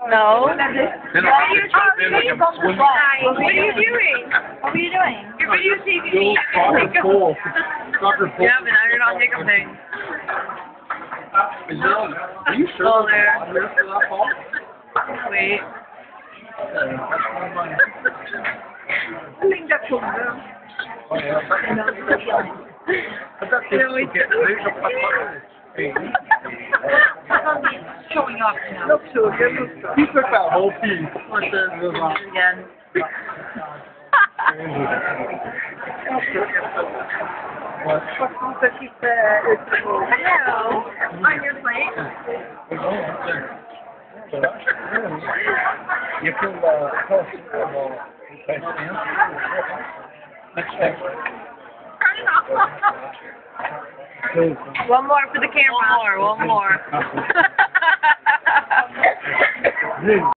No. What are you doing? What are you doing? Your video saving me. Cool. Yeah, but now you're not hiccuping. Are you sure? Oh, there. Wait. I think that's cool. Oh, yeah. Showing off now. Look so good. He took that whole piece. What's this? Again. Hello. On your plate? You can next time. One more for the camera. One more.